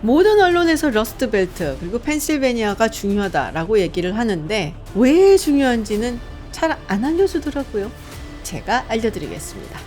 모든 언론에서 러스트벨트 그리고 펜실베니아가 중요하다라고 얘기를 하는데 왜 중요한지는 잘 안 알려주더라고요. 제가 알려드리겠습니다.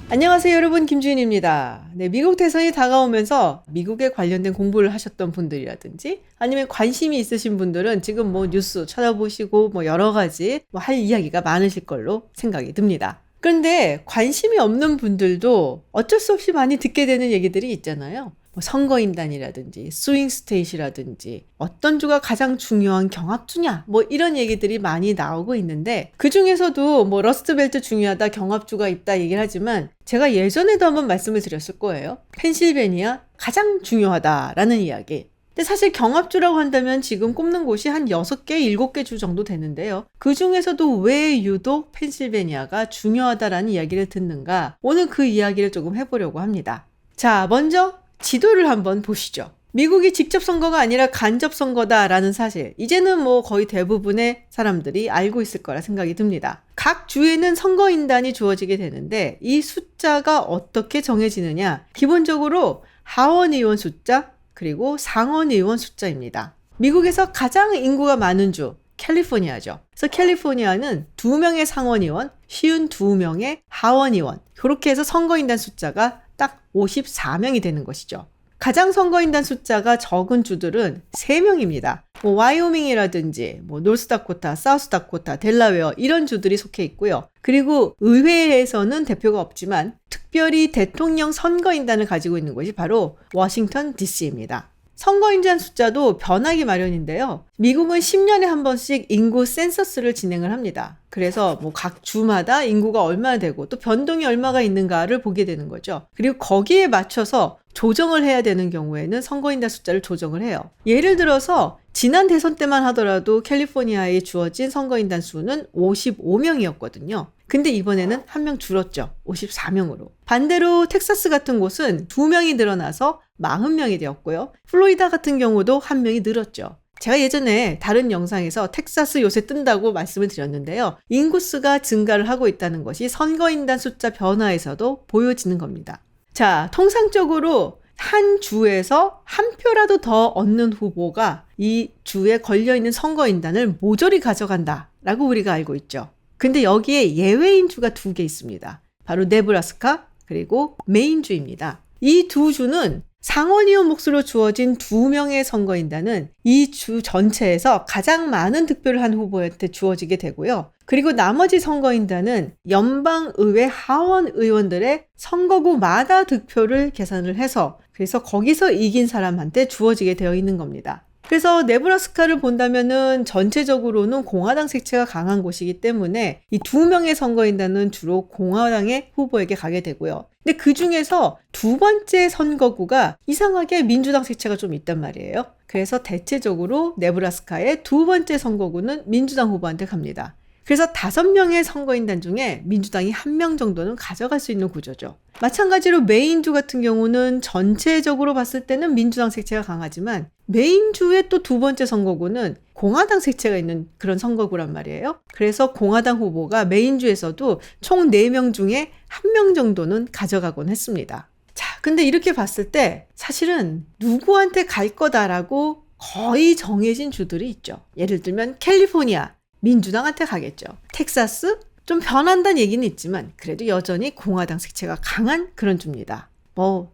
안녕하세요 여러분, 김주인입니다. 네, 미국 대선이 다가오면서 미국에 관련된 공부를 하셨던 분들이라든지 아니면 관심이 있으신 분들은 지금 뉴스 찾아보시고 여러 가지 할 이야기가 많으실 걸로 생각이 듭니다. 그런데 관심이 없는 분들도 어쩔 수 없이 많이 듣게 되는 얘기들이 있잖아요. 선거인단이라든지 스윙스테이트라든지 어떤 주가 가장 중요한 경합주냐 이런 얘기들이 많이 나오고 있는데, 그 중에서도 러스트벨트 중요하다, 경합주가 있다 얘기를 하지만 제가 예전에도 한번 말씀을 드렸을 거예요. 펜실베니아 가장 중요하다라는 이야기. 근데 사실 경합주라고 한다면 지금 꼽는 곳이 한 6개, 7개 주 정도 되는데요. 그 중에서도 왜 유독 펜실베니아가 중요하다라는 이야기를 듣는가? 오늘 그 이야기를 조금 해보려고 합니다. 자, 먼저 지도를 한번 보시죠. 미국이 직접 선거가 아니라 간접 선거다라는 사실, 이제는 거의 대부분의 사람들이 알고 있을 거라 생각이 듭니다. 각 주에는 선거인단이 주어지게 되는데 이 숫자가 어떻게 정해지느냐? 기본적으로 하원 의원 숫자, 그리고 상원 의원 숫자입니다. 미국에서 가장 인구가 많은 주, 캘리포니아죠. 그래서 캘리포니아는 2명의 상원 의원, 52명의 하원 의원, 그렇게 해서 선거인단 숫자가 딱 54명이 되는 것이죠. 가장 선거인단 숫자가 적은 주들은 3명입니다. 와이오밍이라든지 노스다코타, 사우스다코타, 델라웨어 이런 주들이 속해 있고요. 그리고 의회에서는 대표가 없지만 특별히 대통령 선거인단을 가지고 있는 곳이 바로 워싱턴 DC입니다. 선거인단 숫자도 변하기 마련인데요. 미국은 10년에 한 번씩 인구 센서스를 진행을 합니다. 그래서 각 주마다 인구가 얼마나 되고 또 변동이 얼마가 있는가를 보게 되는 거죠. 그리고 거기에 맞춰서 조정을 해야 되는 경우에는 선거인단 숫자를 조정을 해요. 예를 들어서 지난 대선 때만 하더라도 캘리포니아에 주어진 선거인단 수는 55명이었거든요. 근데 이번에는 1명 줄었죠. 54명으로. 반대로 텍사스 같은 곳은 2명이 늘어나서 40명이 되었고요. 플로리다 같은 경우도 1명이 늘었죠. 제가 예전에 다른 영상에서 텍사스 요새 뜬다고 말씀을 드렸는데요. 인구수가 증가를 하고 있다는 것이 선거인단 숫자 변화에서도 보여지는 겁니다. 자, 통상적으로 한 주에서 한 표라도 더 얻는 후보가 이 주에 걸려있는 선거인단을 모조리 가져간다라고 우리가 알고 있죠. 근데 여기에 예외인 주가 2개 있습니다. 바로 네브라스카 그리고 메인주입니다. 이 두 주는 상원의원 몫으로 주어진 2명의 선거인단은 이 주 전체에서 가장 많은 득표를 한 후보한테 주어지게 되고요. 그리고 나머지 선거인단은 연방의회 하원 의원들의 선거구마다 득표를 계산을 해서 그래서 거기서 이긴 사람한테 주어지게 되어 있는 겁니다. 그래서 네브라스카를 본다면은 전체적으로는 공화당 색채가 강한 곳이기 때문에 이 2명의 선거인단은 주로 공화당의 후보에게 가게 되고요. 근데 그 중에서 2번째 선거구가 이상하게 민주당 색채가 좀 있단 말이에요. 그래서 대체적으로 네브라스카의 2번째 선거구는 민주당 후보한테 갑니다. 그래서 5명의 선거인단 중에 민주당이 1명 정도는 가져갈 수 있는 구조죠. 마찬가지로 메인주 같은 경우는 전체적으로 봤을 때는 민주당 색채가 강하지만 메인주의 또 2번째 선거구는 공화당 색채가 있는 그런 선거구란 말이에요. 그래서 공화당 후보가 메인주에서도 총 4명 중에 1명 정도는 가져가곤 했습니다. 자, 근데 이렇게 봤을 때 사실은 누구한테 갈 거다라고 거의 정해진 주들이 있죠. 예를 들면 캘리포니아, 민주당한테 가겠죠. 텍사스? 좀 변한다는 얘기는 있지만 그래도 여전히 공화당 색채가 강한 그런 주입니다.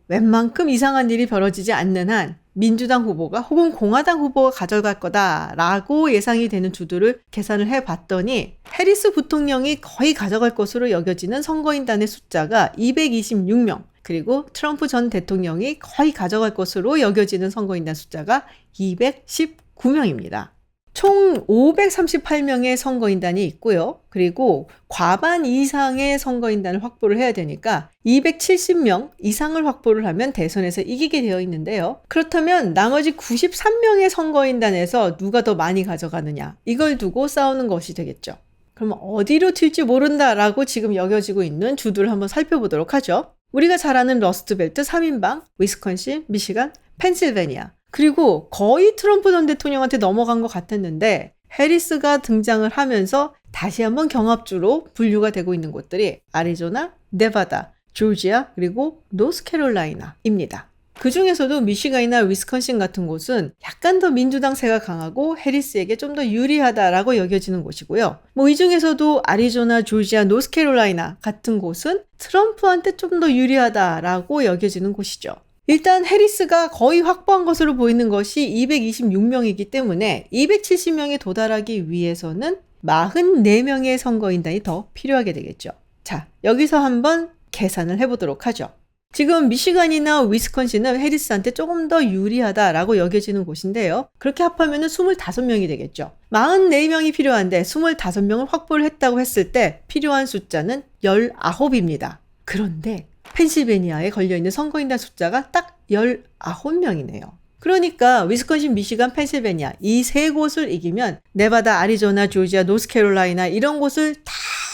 웬만큼 이상한 일이 벌어지지 않는 한 민주당 후보가 혹은 공화당 후보가 가져갈 거다라고 예상이 되는 주들을 계산을 해봤더니 해리스 부통령이 거의 가져갈 것으로 여겨지는 선거인단의 숫자가 226명, 그리고 트럼프 전 대통령이 거의 가져갈 것으로 여겨지는 선거인단 숫자가 219명입니다. 총 538명의 선거인단이 있고요. 그리고 과반 이상의 선거인단을 확보를 해야 되니까 270명 이상을 확보를 하면 대선에서 이기게 되어 있는데요. 그렇다면 나머지 93명의 선거인단에서 누가 더 많이 가져가느냐, 이걸 두고 싸우는 것이 되겠죠. 그럼 어디로 튈지 모른다라고 지금 여겨지고 있는 주들을 한번 살펴보도록 하죠. 우리가 잘 아는 러스트벨트 3인방, 위스콘신, 미시간, 펜실베니아. 그리고 거의 트럼프 전 대통령한테 넘어간 것 같았는데 해리스가 등장을 하면서 다시 한번 경합주로 분류가 되고 있는 곳들이 애리조나, 네바다, 조지아, 그리고 노스캐롤라이나입니다. 그 중에서도 미시간이나 위스콘신 같은 곳은 약간 더 민주당세가 강하고 해리스에게 좀 더 유리하다라고 여겨지는 곳이고요. 이 중에서도 아리조나, 조지아, 노스캐롤라이나 같은 곳은 트럼프한테 좀 더 유리하다라고 여겨지는 곳이죠. 일단 해리스가 거의 확보한 것으로 보이는 것이 226명이기 때문에 270명에 도달하기 위해서는 44명의 선거인단이 더 필요하게 되겠죠. 자, 여기서 한번 계산을 해보도록 하죠. 지금 미시간이나 위스콘신은 해리스한테 조금 더 유리하다라고 여겨지는 곳인데요. 그렇게 합하면 25명이 되겠죠. 44명이 필요한데 25명을 확보를 했다고 했을 때 필요한 숫자는 19입니다. 그런데 펜실베니아에 걸려있는 선거인단 숫자가 딱 19명이네요. 그러니까 위스콘신, 미시간, 펜실베니아 이 세 곳을 이기면 네바다, 아리조나, 조지아, 노스캐롤라이나 이런 곳을 다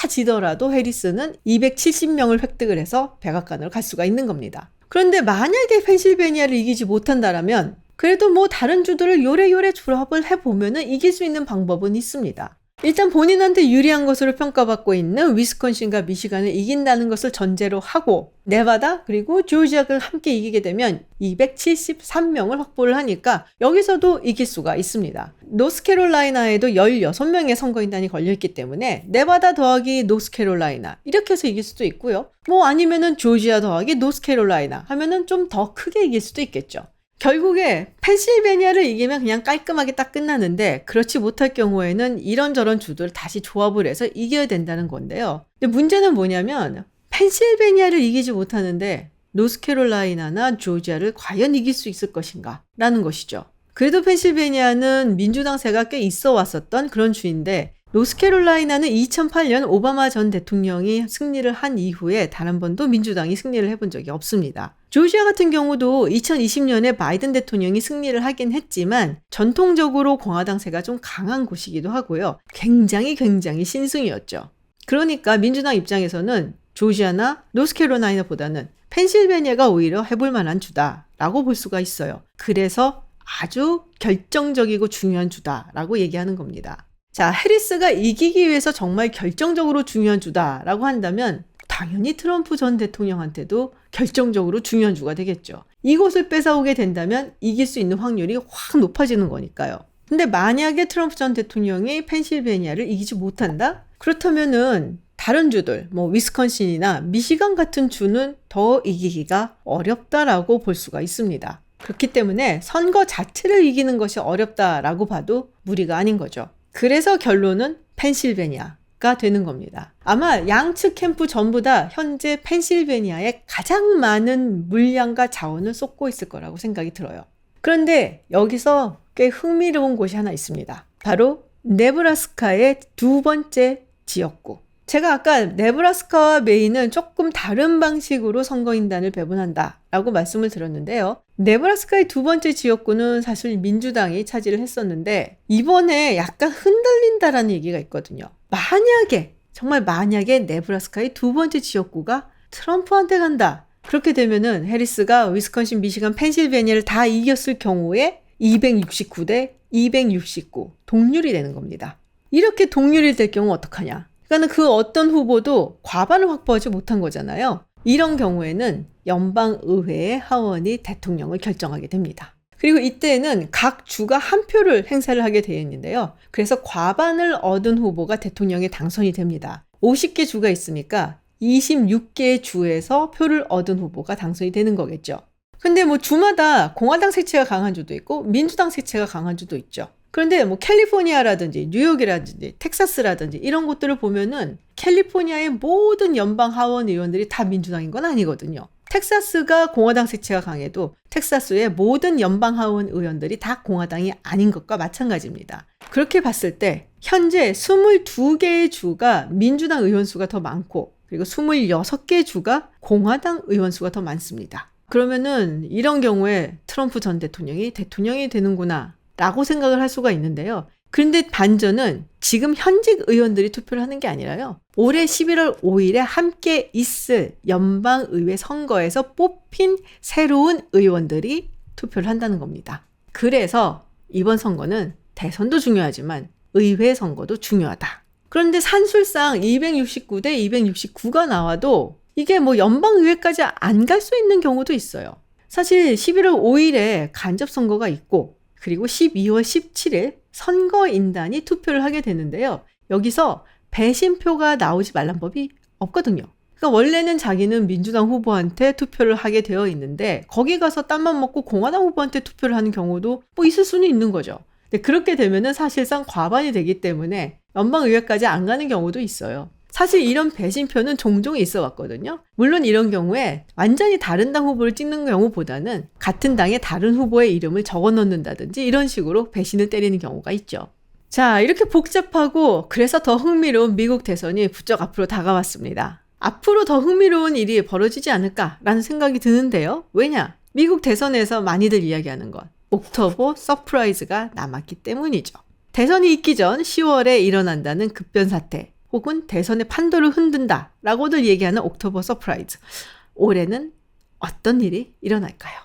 지더라도 해리스는 270명을 획득을 해서 백악관으로 갈 수가 있는 겁니다. 그런데 만약에 펜실베니아를 이기지 못한다면 그래도 다른 주들을 요래요래 조합을 해보면 이길 수 있는 방법은 있습니다. 일단 본인한테 유리한 것으로 평가받고 있는 위스콘신과 미시간을 이긴다는 것을 전제로 하고 네바다 그리고 조지아를 함께 이기게 되면 273명을 확보를 하니까 여기서도 이길 수가 있습니다. 노스캐롤라이나에도 16명의 선거인단이 걸려있기 때문에 네바다 더하기 노스캐롤라이나 이렇게 해서 이길 수도 있고요. 아니면은 조지아 더하기 노스캐롤라이나 하면은 좀 더 크게 이길 수도 있겠죠. 결국에 펜실베니아를 이기면 그냥 깔끔하게 딱 끝나는데 그렇지 못할 경우에는 이런저런 주들을 다시 조합을 해서 이겨야 된다는 건데요. 근데 문제는 뭐냐면 펜실베니아를 이기지 못하는데 노스캐롤라이나나 조지아를 과연 이길 수 있을 것인가 라는 것이죠. 그래도 펜실베니아는 민주당세가 꽤 있어 왔었던 그런 주인데 노스캐롤라이나는 2008년 오바마 전 대통령이 승리를 한 이후에 단 한 번도 민주당이 승리를 해본 적이 없습니다. 조지아 같은 경우도 2020년에 바이든 대통령이 승리를 하긴 했지만 전통적으로 공화당세가 좀 강한 곳이기도 하고요. 굉장히 신승이었죠. 그러니까 민주당 입장에서는 조지아나 노스캐롤라이나보다는 펜실베니아가 오히려 해볼 만한 주다라고 볼 수가 있어요. 그래서 아주 결정적이고 중요한 주다라고 얘기하는 겁니다. 자, 해리스가 이기기 위해서 정말 결정적으로 중요한 주다라고 한다면 당연히 트럼프 전 대통령한테도 결정적으로 중요한 주가 되겠죠. 이곳을 뺏어오게 된다면 이길 수 있는 확률이 확 높아지는 거니까요. 근데 만약에 트럼프 전 대통령이 펜실베니아를 이기지 못한다? 그렇다면은 다른 주들, 위스콘신이나 미시간 같은 주는 더 이기기가 어렵다라고 볼 수가 있습니다. 그렇기 때문에 선거 자체를 이기는 것이 어렵다라고 봐도 무리가 아닌 거죠. 그래서 결론은 펜실베니아가 되는 겁니다. 아마 양측 캠프 전부 다 현재 펜실베니아에 가장 많은 물량과 자원을 쏟고 있을 거라고 생각이 들어요. 그런데 여기서 꽤 흥미로운 곳이 하나 있습니다. 바로 네브라스카의 두 번째 지역구. 제가 아까 네브라스카와 메인은 조금 다른 방식으로 선거인단을 배분한다라고 말씀을 드렸는데요. 네브라스카의 두 번째 지역구는 사실 민주당이 차지를 했었는데 이번에 약간 흔들린다라는 얘기가 있거든요. 정말 만약에 네브라스카의 두 번째 지역구가 트럼프한테 간다. 그렇게 되면은 해리스가 위스콘신, 미시간, 펜실베니아를 다 이겼을 경우에 269대 269 동률이 되는 겁니다. 이렇게 동률이 될 경우 어떡하냐? 그러니까 그 어떤 후보도 과반을 확보하지 못한 거잖아요. 이런 경우에는 연방의회의 하원이 대통령을 결정하게 됩니다. 그리고 이때는 각 주가 한 표를 행사를 하게 되어 있는데요. 그래서 과반을 얻은 후보가 대통령에 당선이 됩니다. 50개 주가 있으니까 26개의 주에서 표를 얻은 후보가 당선이 되는 거겠죠. 근데 주마다 공화당 색채가 강한 주도 있고 민주당 색채가 강한 주도 있죠. 그런데 캘리포니아라든지 뉴욕이라든지 텍사스라든지 이런 곳들을 보면은 캘리포니아의 모든 연방 하원 의원들이 다 민주당인 건 아니거든요. 텍사스가 공화당 색채가 강해도 텍사스의 모든 연방 하원 의원들이 다 공화당이 아닌 것과 마찬가지입니다. 그렇게 봤을 때 현재 22개의 주가 민주당 의원 수가 더 많고 그리고 26개의 주가 공화당 의원 수가 더 많습니다. 그러면은 이런 경우에 트럼프 전 대통령이 되는구나 라고 생각을 할 수가 있는데요. 그런데 반전은 지금 현직 의원들이 투표를 하는 게 아니라요. 올해 11월 5일에 함께 있을 연방의회 선거에서 뽑힌 새로운 의원들이 투표를 한다는 겁니다. 그래서 이번 선거는 대선도 중요하지만 의회 선거도 중요하다. 그런데 산술상 269대 269가 나와도 이게 뭐 연방의회까지 안 갈 수 있는 경우도 있어요. 사실 11월 5일에 간접선거가 있고 그리고 12월 17일 선거인단이 투표를 하게 되는데요. 여기서 배신표가 나오지 말란 법이 없거든요. 그러니까 원래는 자기는 민주당 후보한테 투표를 하게 되어 있는데 거기 가서 땀만 먹고 공화당 후보한테 투표를 하는 경우도 뭐 있을 수는 있는 거죠. 근데 그렇게 되면은 사실상 과반이 되기 때문에 연방의회까지 안 가는 경우도 있어요. 사실 이런 배신표는 종종 있어 왔거든요. 물론 이런 경우에 완전히 다른 당 후보를 찍는 경우보다는 같은 당의 다른 후보의 이름을 적어 넣는다든지 이런 식으로 배신을 때리는 경우가 있죠. 자, 이렇게 복잡하고 그래서 더 흥미로운 미국 대선이 부쩍 앞으로 다가왔습니다. 앞으로 더 흥미로운 일이 벌어지지 않을까라는 생각이 드는데요. 왜냐? 미국 대선에서 많이들 이야기하는 것, 옥토버 서프라이즈가 남았기 때문이죠. 대선이 있기 전 10월에 일어난다는 급변 사태, 혹은 대선의 판도를 흔든다 라고들 얘기하는 옥토버 서프라이즈. 올해는 어떤 일이 일어날까요?